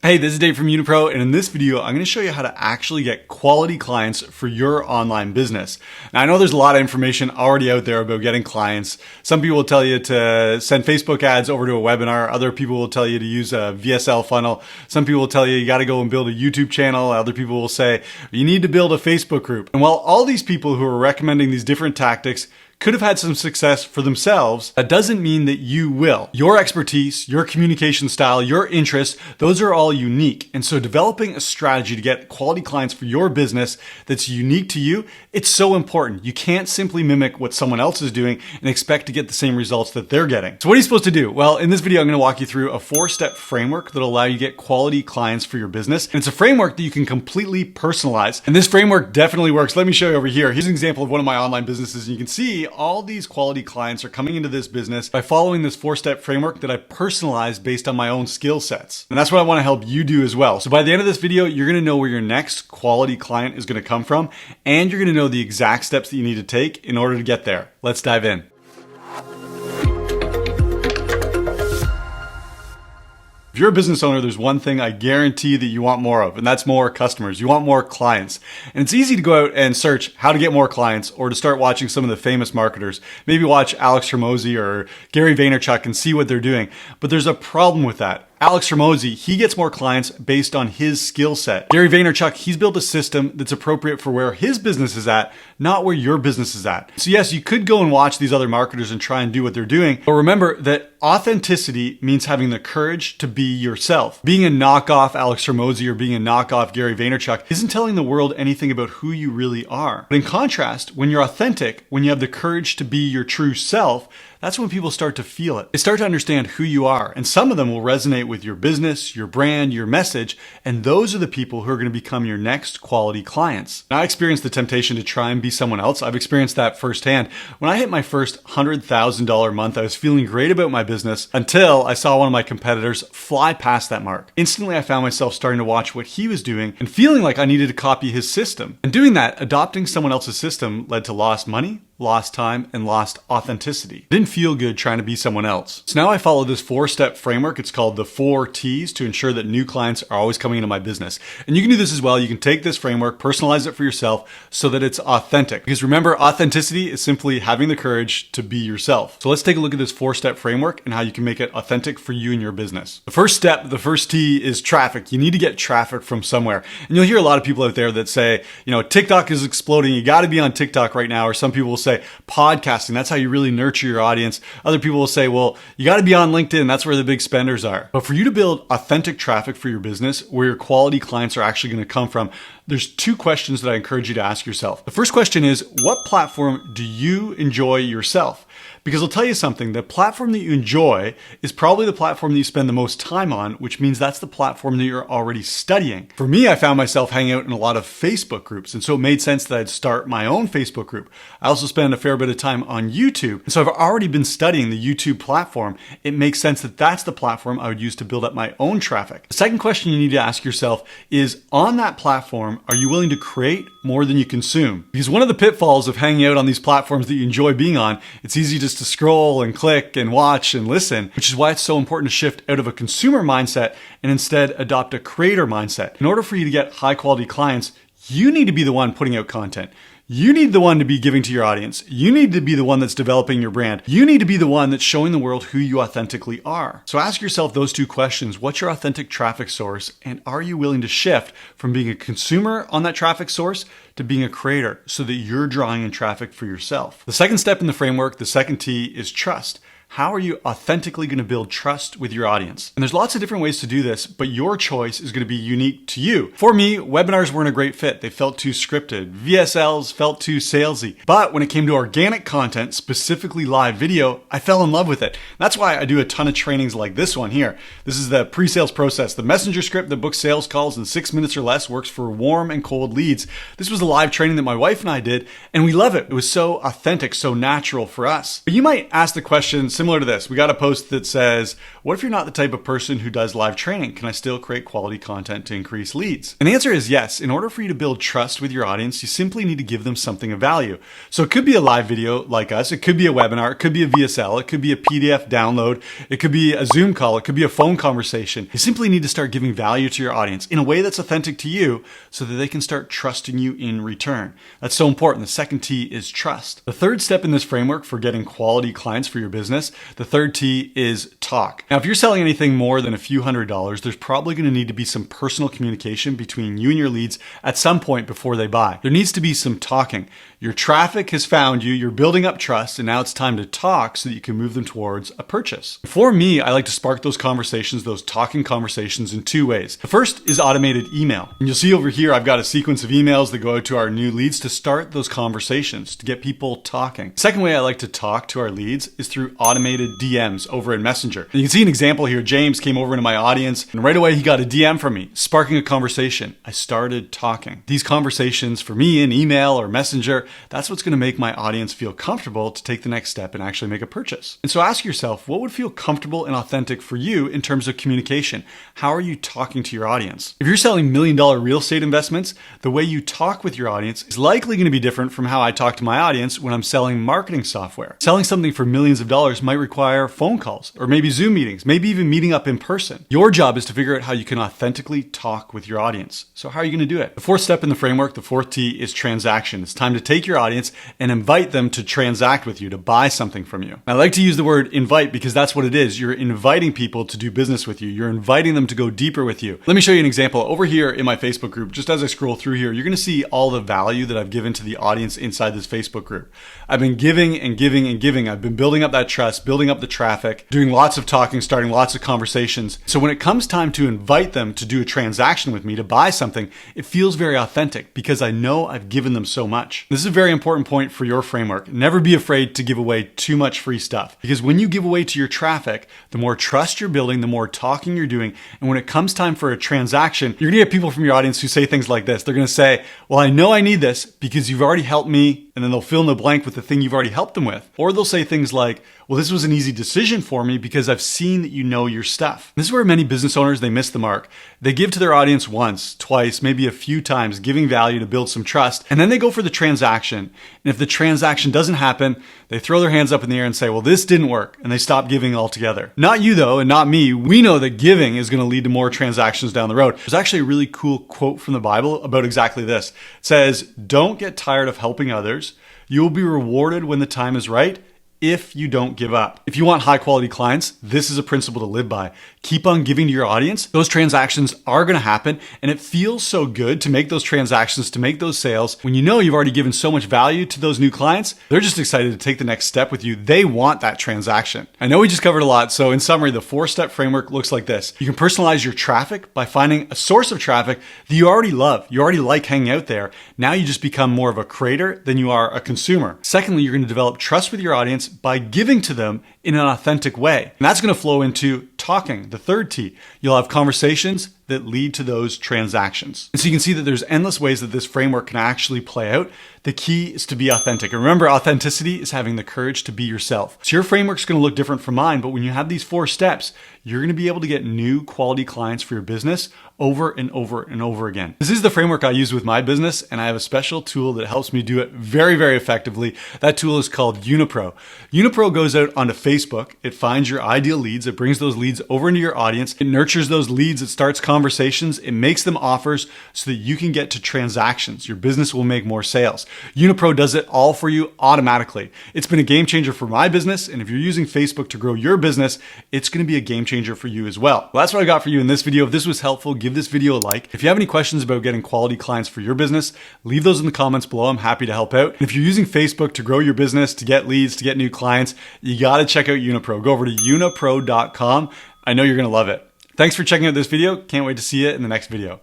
Hey, this is Dave from Unipro, and in this video, I'm going to show you how to actually get quality clients for your online business. Now, I know there's a lot of information already out there about getting clients. Some people will tell you to send Facebook ads over to a webinar. Other people will tell you to use a VSL funnel. Some people will tell you got to go and build a YouTube channel. Other people will say you need to build a Facebook group. And while all these people who are recommending these different tactics could have had some success for themselves, that doesn't mean that you will. Your expertise, your communication style, your interests, those are all unique. And so developing a strategy to get quality clients for your business that's unique to you, it's so important. You can't simply mimic what someone else is doing and expect to get the same results that they're getting. So what are you supposed to do? Well, in this video, I'm going to walk you through a 4-step framework that'll allow you to get quality clients for your business. And it's a framework that you can completely personalize. And this framework definitely works. Let me show you over here. Here's an example of one of my online businesses. And you can see all these quality clients are coming into this business by following this 4-step framework that I personalized based on my own skill sets. And that's what I want to help you do as well. So by the end of this video, you're going to know where your next quality client is going to come from, and you're going to know the exact steps that you need to take in order to get there. Let's dive in. If you're a business owner, there's one thing I guarantee that you want more of, and that's more customers. You want more clients. And it's easy to go out and search how to get more clients or to start watching some of the famous marketers. Maybe watch Alex Hormozi or Gary Vaynerchuk and see what they're doing. But there's a problem with that. Alex Hormozi, he gets more clients based on his skill set. Gary Vaynerchuk, he's built a system that's appropriate for where his business is at, not where your business is at. So yes, you could go and watch these other marketers and try and do what they're doing, but remember that authenticity means having the courage to be yourself. Being a knockoff Alex Hormozi or being a knockoff Gary Vaynerchuk isn't telling the world anything about who you really are. But in contrast, when you're authentic, when you have the courage to be your true self, that's when people start to feel it. They start to understand who you are, and some of them will resonate with your business, your brand, your message, and those are the people who are going to become your next quality clients. Now, I experienced the temptation to try and be someone else. I've experienced that firsthand. When I hit my first $100,000 month, I was feeling great about my business until I saw one of my competitors fly past that mark. Instantly, I found myself starting to watch what he was doing and feeling like I needed to copy his system. And doing that, adopting someone else's system led to lost money, lost time, and lost authenticity. It didn't feel good trying to be someone else. So now I follow this 4-step framework. It's called the 4 T's to ensure that new clients are always coming into my business. And you can do this as well. You can take this framework, personalize it for yourself so that it's authentic. Because remember, authenticity is simply having the courage to be yourself. So let's take a look at this 4-step framework and how you can make it authentic for you and your business. The first step, the first T is traffic. You need to get traffic from somewhere. And you'll hear a lot of people out there that say, TikTok is exploding. You got to be on TikTok right now. Or some people will say podcasting, that's how you really nurture your audience. Other people will say, well, you got to be on LinkedIn. That's where the big spenders are. But for you to build authentic traffic for your business, where your quality clients are actually going to come from, there's 2 questions that I encourage you to ask yourself. The first question is, what platform do you enjoy yourself? Because I'll tell you something, the platform that you enjoy is probably the platform that you spend the most time on, which means that's the platform that you're already studying. For me, I found myself hanging out in a lot of Facebook groups, and so it made sense that I'd start my own Facebook group. I also spend a fair bit of time on YouTube, and so I've already been studying the YouTube platform. It makes sense that that's the platform I would use to build up my own traffic. The second question you need to ask yourself is, on that platform, are you willing to create more than you consume? Because one of the pitfalls of hanging out on these platforms that you enjoy being on, it's easy just to scroll and click and watch and listen, which is why it's so important to shift out of a consumer mindset and instead adopt a creator mindset. In order for you to get high quality clients, you need to be the one putting out content. You need the one to be giving to your audience. You need to be the one that's developing your brand. You need to be the one that's showing the world who you authentically are. So ask yourself those 2 questions. What's your authentic traffic source? And are you willing to shift from being a consumer on that traffic source to being a creator so that you're drawing in traffic for yourself? The second step in the framework, the second T, is trust. How are you authentically going to build trust with your audience? And there's lots of different ways to do this, but your choice is going to be unique to you. For me, webinars weren't a great fit. They felt too scripted. VSLs felt too salesy. But when it came to organic content, specifically live video, I fell in love with it. That's why I do a ton of trainings like this one here. This is the pre-sales process. The messenger script that books sales calls in 6 minutes or less works for warm and cold leads. This was a live training that my wife and I did, and we love it. It was so authentic, so natural for us. But you might ask the question, Similar to this, we got a post that says, what if you're not the type of person who does live training? Can I still create quality content to increase leads? And the answer is yes. In order for you to build trust with your audience, you simply need to give them something of value. So it could be a live video like us. It could be a webinar. It could be a VSL. It could be a PDF download. It could be a Zoom call. It could be a phone conversation. You simply need to start giving value to your audience in a way that's authentic to you so that they can start trusting you in return. That's so important. The second T is trust. The third step in this framework for getting quality clients for your business, the third T is talk. Now, if you're selling anything more than a few $100s, there's probably going to need to be some personal communication between you and your leads at some point before they buy. There needs to be some talking. Your traffic has found you, you're building up trust, and now it's time to talk so that you can move them towards a purchase. For me, I like to spark those conversations, those talking conversations in two ways. The first is automated email. And you'll see over here, I've got a sequence of emails that go out to our new leads to start those conversations, to get people talking. Second way I like to talk to our leads is through automated DMs over in Messenger. And you can see an example here. James came over into my audience and right away he got a DM from me, sparking a conversation. I started talking. These conversations for me in email or Messenger, that's what's going to make my audience feel comfortable to take the next step and actually make a purchase. And so ask yourself, what would feel comfortable and authentic for you in terms of communication? How are you talking to your audience? If you're selling $1 million real estate investments, the way you talk with your audience is likely going to be different from how I talk to my audience when I'm selling marketing software. Selling something for millions of dollars might require phone calls or maybe Zoom meetings, maybe even meeting up in person. Your job is to figure out how you can authentically talk with your audience. So how are you going to do it? The fourth step in the framework, the fourth T, is transaction. It's time to take your audience and invite them to transact with you, to buy something from you. I like to use the word invite because that's what it is. You're inviting people to do business with you. You're inviting them to go deeper with you. Let me show you an example. Over here in my Facebook group, just as I scroll through here, you're going to see all the value that I've given to the audience inside this Facebook group. I've been giving and giving and giving. I've been building up that trust, building up the traffic, doing lots of talking, starting lots of conversations. So when it comes time to invite them to do a transaction with me, to buy something, it feels very authentic because I know I've given them so much. This is a very important point for your framework. Never be afraid to give away too much free stuff because when you give away to your traffic, the more trust you're building, the more talking you're doing. And when it comes time for a transaction, you're gonna get people from your audience who say things like this. They're gonna say, well, I know I need this because you've already helped me, and then they'll fill in the blank with the thing you've already helped them with. Or they'll say things like, well, this was an easy decision for me because I've seen that you know your stuff. This is where many business owners, they miss the mark. They give to their audience once, twice, maybe a few times, giving value to build some trust, and then they go for the transaction. And if the transaction doesn't happen, they throw their hands up in the air and say, well, this didn't work, and they stop giving altogether. Not you though, and not me. We know that giving is gonna lead to more transactions down the road. There's actually a really cool quote from the Bible about exactly this. It says, don't get tired of helping others. You will be rewarded when the time is right if you don't give up. If you want high quality clients, this is a principle to live by. Keep on giving to your audience. Those transactions are going to happen, and it feels so good to make those transactions, to make those sales. When you know you've already given so much value to those new clients, they're just excited to take the next step with you. They want that transaction. I know we just covered a lot, so in summary, the 4-step framework looks like this. You can personalize your traffic by finding a source of traffic that you already love. You already like hanging out there. Now you just become more of a creator than you are a consumer. Secondly, you're going to develop trust with your audience by giving to them in an authentic way. And that's going to flow into talking, the third T. You'll have conversations that lead to those transactions. And so you can see that there's endless ways that this framework can actually play out. The key is to be authentic. And remember, authenticity is having the courage to be yourself. So your framework's going to look different from mine, but when you have these 4 steps, you're going to be able to get new quality clients for your business over and over and over again. This is the framework I use with my business, and I have a special tool that helps me do it very, very effectively. That tool is called Unipro. Unipro goes out onto Facebook. It finds your ideal leads. It brings those leads over into your audience. It nurtures those leads. It starts conversations. It makes them offers so that you can get to transactions. Your business will make more sales. Unipro does it all for you automatically. It's been a game changer for my business, and if you're using Facebook to grow your business, it's going to be a game changer for you as well. Well, that's what I got for you in this video. If this was helpful, give this video a like. If you have any questions about getting quality clients for your business, leave those in the comments below. I'm happy to help out. And if you're using Facebook to grow your business, to get leads, to get new clients, you got to check out Unipro. Go over to unipro.com. I know you're going to love it. Thanks for checking out this video. Can't wait to see you in the next video.